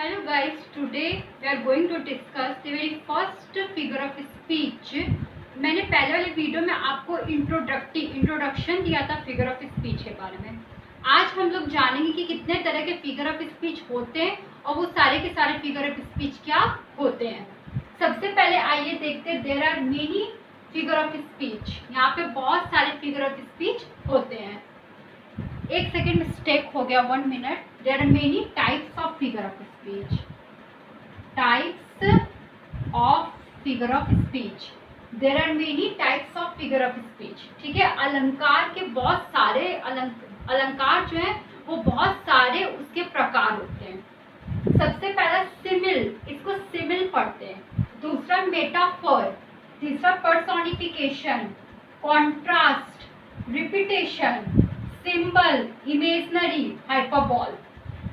Hello guys, today we are going to discuss the very first figure of speech. मैंने पहले वाले video में आपको इंट्रोडक्शन दिया था फिगर ऑफ स्पीच के बारे में। आज हम लोग जानेंगे कि कितने तरह के फिगर ऑफ स्पीच होते हैं और वो सारे के सारे फिगर ऑफ स्पीच क्या होते हैं। सबसे पहले आइए देखते हैं, there are many figure of speech. यहाँ पे बहुत सारे फिगर ऑफ स्पीच होते हैं। एक सेकेंड मिस्टेक हो गया, 1 minute. There are many types of figure of speech. Types of figure of speech, there are many types of figure of speech. ठीक है, अलंकार के बहुत सारे अलंकार जो है वो बहुत सारे उसके प्रकार होते हैं। सबसे पहला सिमिल, इसको सिमिल पढ़ते हैं। दूसरा मेटाफर, तीसरा personification, contrast, repetition, symbol, imaginary, hyperbole.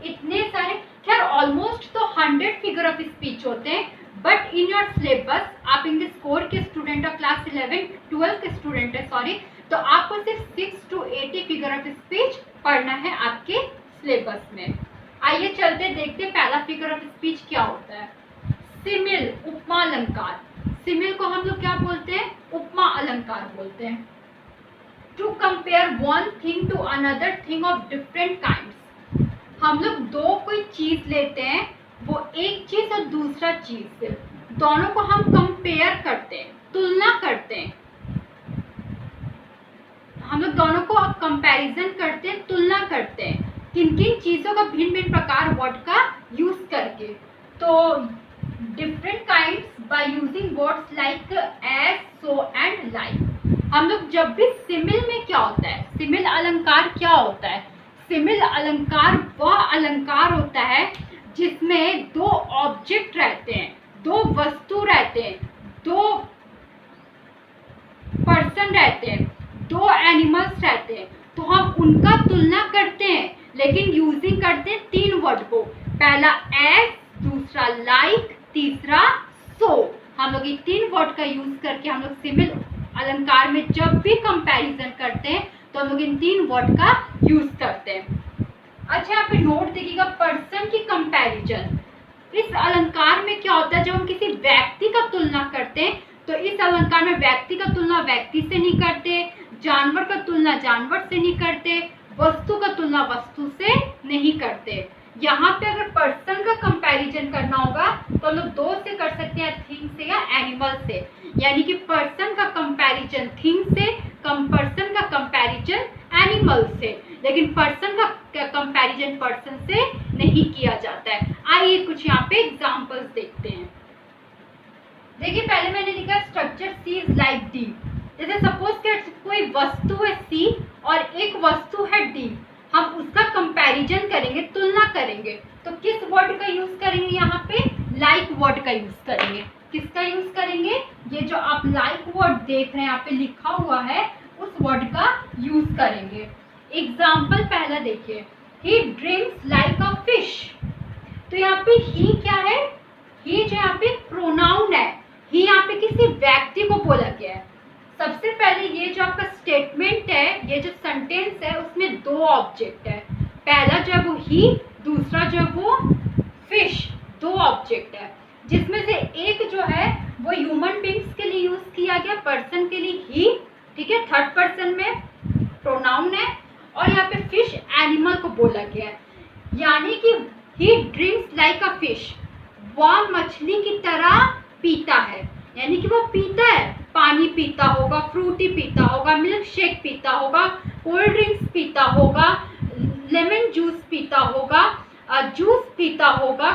इतने सारे, खैर ऑलमोस्ट तो 100 फिगर ऑफ स्पीच होते हैं, बट इन योर सिलेबस आप इंग्लिश कोर के स्टूडेंट और क्लास 11-12 के स्टूडेंट है तो आपको सिर्फ 6 to 80 फिगर ऑफ स्पीच पढ़ना है आपके सिलेबस में। आइए चलते देखते पहला फिगर ऑफ स्पीच क्या होता है। सिमिल, उपमा अलंकार। सिमिल को हम लोग क्या बोलते हैं? उपमा अलंकार बोलते हैं। To compare one thing to another thing of different kinds. हम लोग दो कोई चीज लेते हैं, वो एक चीज और दूसरा चीज से दोनों को हम कंपेयर करते हैं, तुलना करते हैं। हम लोग दोनों को कंपैरिजन करते हैं, तुलना करते हैं, किन किन चीजों का भिन्न भिन्न प्रकार वर्ड का यूज करके। तो different kinds by using words like as, so and like. हम लोग जब भी सिमिल में क्या होता है, सिमिल अलंकार क्या होता है? सिमिल अलंकार वह अलंकार होता है जिसमें दो ऑब्जेक्ट रहते हैं, दो वस्तु रहते हैं, दो पर्सन रहते हैं, दो एनिमल्स रहते हैं, तो हम उनका तुलना करते हैं, लेकिन यूजिंग करते हैं 3 वर्ड को। पहला एज, दूसरा लाइक, तीसरा सो। हम लोग ये 3 वर्ड का यूज करके हम लोग सिमिल अलंकार में जब भी कंपैरिजन करते हैं तो हम लोग इन 3 वर्ड का यूज करते हैं। अच्छा, यहाँ पे नोट देखिएगा, पर्सन की कंपैरिजन। इस अलंकार में क्या होता है, जब हम किसी व्यक्ति का तुलना करते हैं तो इस अलंकार में व्यक्ति का तुलना व्यक्ति से नहीं करते, जानवर का तुलना जानवर से नहीं करते, वस्तु का तुलना वस्तु से नहीं करते। यहाँ पे अगर पर्सन का कंपैरिजन करना होगा तो हम लोग 2 से कर सकते हैं, थिंग से या एनिमल से। यानी कि पर्सन का कंपैरिजन थिंग से, पर्सन का कंपैरिजन एनिमल से, लेकिन पर्सन का कंपैरिजन पर्सन से नहीं किया जाता है। आइए कुछ यहाँ पे एग्जांपल्स देखते हैं। देखिए, पहले मैंने लिखा structure C is like D. जैसे सपोज कि कोई वस्तु है सी और एक वस्तु है डी, हम उसका कंपैरिजन करेंगे, तुलना करेंगे, तो किस वर्ड का यूज करेंगे? यहाँ पे लाइक वर्ड का यूज करेंगे। किसका यूज करेंगे? ये जो आप लाइक वर्ड देख रहे हैं यहाँ पे लिखा हुआ है, उस वर्ड का यूज करेंगे। एग्जाम्पल पहला देखिए, ही ड्रिंक्स लाइक अ फिश। तो यहाँ पे ही क्या है? ही जो यहाँ पे प्रोनाउन है, ही यहाँ पे किसी व्यक्ति को बोला गया है। सबसे पहले ये जो आपका स्टेटमेंट है, ये जो सेंटेंस है, उसमें 2 ऑब्जेक्ट है। पहला जो है वो ही, दूसरा जो है वो फिश। 2 ऑब्जेक्ट है, जिसमें से एक जो है वो ह्यूमन बींग्स के लिए यूज किया गया, पर्सन के लिए ही, ठीक है, थर्ड पर्सन में प्रोनाउन है, और यहाँ पे फिश एनिमल को बोला गया है। यानी कि ही ड्रिंक्स लाइक अ फिश, वह मछली की तरह पीता है। यानी कि वो पीता है, पानी पीता होगा, फ्रूटी पीता होगा, मिल्क शेक पीता होगा, कोल्ड ड्रिंक्स पीता होगा, लेमन जूस पीता होगा, जूस पीता होगा,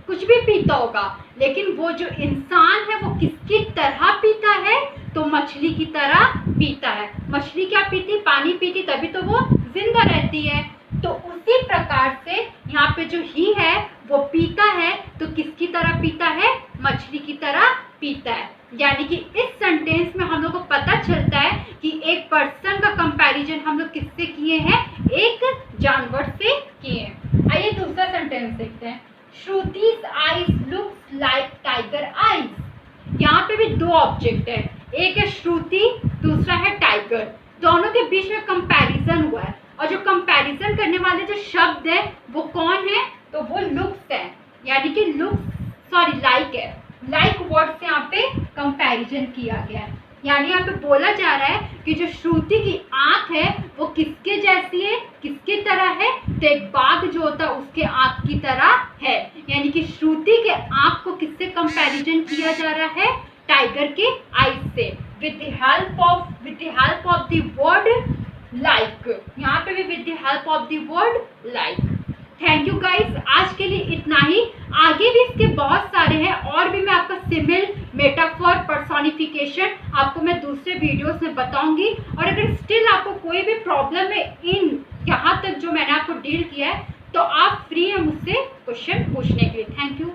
कुछ भी पीता होगा, लेकिन वो जो इंसान है वो किसकी तरह पीता है? तो मछली की तरह पीता है। मछली क्या पीती? पानी पीती, तभी तो वो जिंदा रहती है। तो उसी प्रकार से यहाँ पे जो ही है वो पीता है, तो किसकी तरह पीता है? मछली की तरह पीता है। यानी कि इस सेंटेंस में हम लोग को पता चलता है कि एक पर्सन का कंपैरिजन हम लोग किससे किए हैं? एक जानवर से किए हैं। आइए दूसरा सेंटेंस देखते हैं। श्रुति's eyes looks like tiger eyes। यहाँ पे भी 2 ऑब्जेक्ट है, एक है श्रुति, दूसरा है टाइगर। दोनों के बीच में कंपैरिजन हुआ है, और जो कंपैरिजन करने वाले जो शब्द है वो कौन है? तो वो लुक्स है। यानी कि लाइक है, लाइक वर्ड से यहाँ पे कंपैरिजन किया गया है। यानी यहाँ पे बोला जा रहा है कि जो श्रुति की आंख है वो किसके जैसी है, किसकी तरह है, तो एक बाघ जो होता है उसके आंख की तरह है। यानी कि श्रुति के आंख को किससे कंपैरिजन किया जा रहा है, टाइगर के आईज से, with the help of the word like. यहाँ पे भी with the help of the word like. Thank you guys, आज के लिए इतना ही। आगे भी इसके बहुत सारे हैं और भी मैं आपका सिमिल, मेटाफर, पर्सोनिफिकेशन आपको मैं दूसरे वीडियोस में बताऊंगी। और अगर स्टिल आपको कोई भी प्रॉब्लम है इन यहाँ तक जो मैंने आपको डील किया है, तो आप फ्री हैं मुझसे क्वेश्चन पूछने के लिए। Thank you.